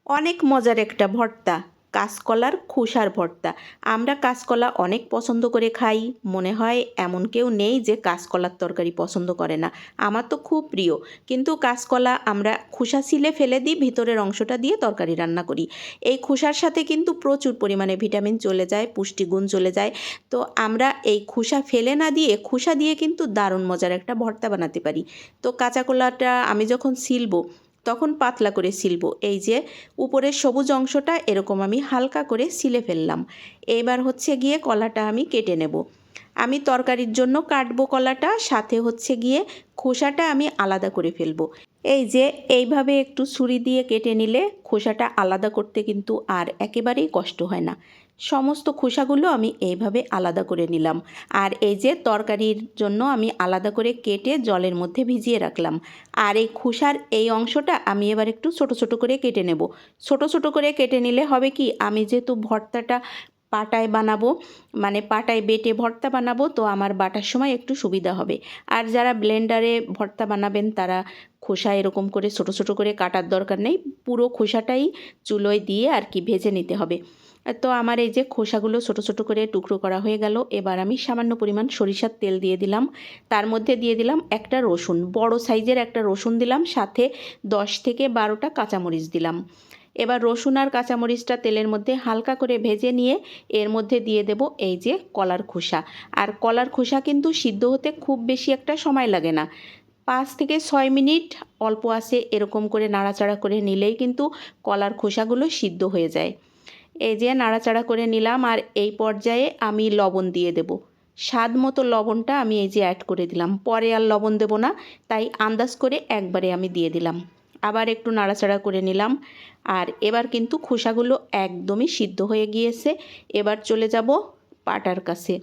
অনেক মজার একটা ভর্তা, কাঁচকলার খোসার ভর্তা। আমরা কাঁচকলা অনেক পছন্দ করে খাই। মনে হয় এমন কেউ নেই যে কাঁচকলার তরকারি পছন্দ করে না। আমার তো খুব প্রিয়। কিন্তু কাঁচকলা আমরা খোসা ছিলে ফেলে দিই, ভিতরের অংশটা দিয়ে তরকারি রান্না করি। এই খোসার সাথে কিন্তু প্রচুর পরিমাণে ভিটামিন চলে যায়, পুষ্টিগুণ চলে যায়। তো আমরা এই খোসা ফেলে না দিয়ে খোসা দিয়ে কিন্তু দারুণ মজার একটা ভর্তা বানাতে পারি। তো কাঁচা কলাটা আমি যখন ছিলবো তখন পাতলা করে ছিলবো। এই যে উপরের সবুজ অংশটা এরকম আমি হালকা করে ছিলে ফেললাম। এবার হচ্ছে গিয়ে কলাটা আমি কেটে নেব। আমি তরকারির জন্য কাটবো কলাটা, সাথে হচ্ছে গিয়ে খোসাটা আমি আলাদা করে ফেলবো। এই যে এইভাবে একটু ছুরি দিয়ে কেটে নিলে খোসাটা আলাদা করতে কিন্তু আর একেবারেই কষ্ট হয় না। সমস্ত খোসাগুলো আমি এইভাবে আলাদা করে নিলাম। আর এই যে তরকারির জন্য আমি আলাদা করে কেটে জলের মধ্যে ভিজিয়ে রাখলাম। আর এই খোসার এই অংশটা আমি এবার একটু ছোট ছোট করে কেটে নেব। ছোট ছোট করে কেটে নিলে হবে কি, আমি যেহেতু ভর্তাটা পাটায় বানাবো, মানে পাটায় বেটে ভর্তা বানাবো, তো আমার বাটার সময় একটু সুবিধা হবে। আর যারা ব্লেন্ডারে ভর্তা বানাবেন তারা খোসা এরকম করে ছোট ছোট করে কাটার দরকার নেই, পুরো খোসাটাই চুলোয় দিয়ে আর কি ভেজে নিতে হবে। তো আমার এই যে খোসাগুলো ছোট ছোট করে টুকরো করা হয়ে গেল। এবার আমি সামান্য পরিমাণ সরিষার তেল দিয়ে দিলাম। তার মধ্যে দিয়ে দিলাম একটা রসুন, বড় সাইজের একটা রসুন দিলাম, সাথে 10 থেকে 12টা কাঁচামরিচ দিলাম। এবার রসুন আর কাঁচামরিচটা তেলের মধ্যে হালকা করে ভেজে নিয়ে এর মধ্যে দিয়ে দেব এই যে কলার খোসা। আর কলার খোসা কিন্তু সিদ্ধ হতে খুব বেশি একটা সময় লাগে না, 5 থেকে 6 মিনিট অল্প আঁচে এরকম করে নাড়াচাড়া করে নিলেই কিন্তু কলার খোসাগুলো সিদ্ধ হয়ে যায়। এই যে নাড়াচাড়া করে নিলাম, আর এই পর্যায়ে আমি লবণ দিয়ে দেব। স্বাদ মতো লবণটা আমি এই যে অ্যাড করে দিলাম, পরে আর লবণ দেব না, তাই আন্দাজ করে একবারে আমি দিয়ে দিলাম। আবার একটু নাড়াচাড়া করে নিলাম। আর এবার কিন্তু খোসাগুলো একদমই সিদ্ধ হয়ে গিয়েছে। এবার চলে যাব পাটার কাছে।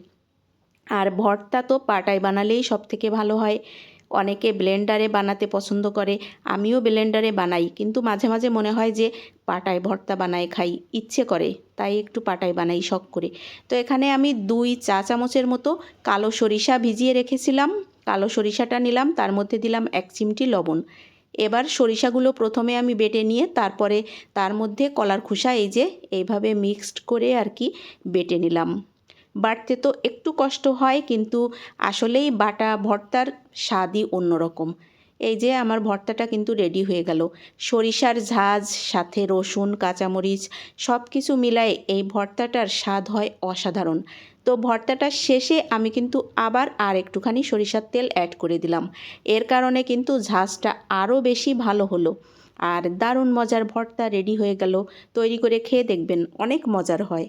আর ভর্তা তো পাটায় বানালেই সব থেকে ভালো হয়। অনেকে ব্লেন্ডারে বানাতে পছন্দ করে, আমিও ব্লেন্ডারে বানাই, কিন্তু মাঝে মাঝে মনে হয় যে পাটায় ভর্তা বানায় খাই, ইচ্ছে করে, তাই একটু পাটায় বানাই শখ করে। তো এখানে আমি 2 চা চামচের মতো কালো সরিষা ভিজিয়ে রেখেছিলাম, কালো সরিষাটা নিলাম, তার মধ্যে দিলাম 1 চিমটি লবণ। এবার সরিষাগুলো প্রথমে আমি বেটে নিয়ে তারপরে তার মধ্যে কলার খোসা এই যে এইভাবে মিক্সড করে আর কি বেটে নিলাম। বাটতে তো একটু কষ্ট হয়, কিন্তু আসলেই বাটা ভর্তার স্বাদই অন্যরকম। এই যে আমার ভর্তাটা কিন্তু রেডি হয়ে গেল। সরিষার ঝাঁঝ, সাথে রসুন, কাঁচামরিচ সব কিছু মিলায়ে এই ভর্তাটার স্বাদ হয় অসাধারণ। তো ভর্তাটার শেষে আমি কিন্তু আবার আর একটুখানি সরিষার তেল অ্যাড করে দিলাম। এর কারণে কিন্তু ঝাঁঝটা আরও বেশি ভালো হলো। আর দারুণ মজার ভর্তা রেডি হয়ে গেল। তৈরি করে খেয়ে দেখবেন, অনেক মজার হয়।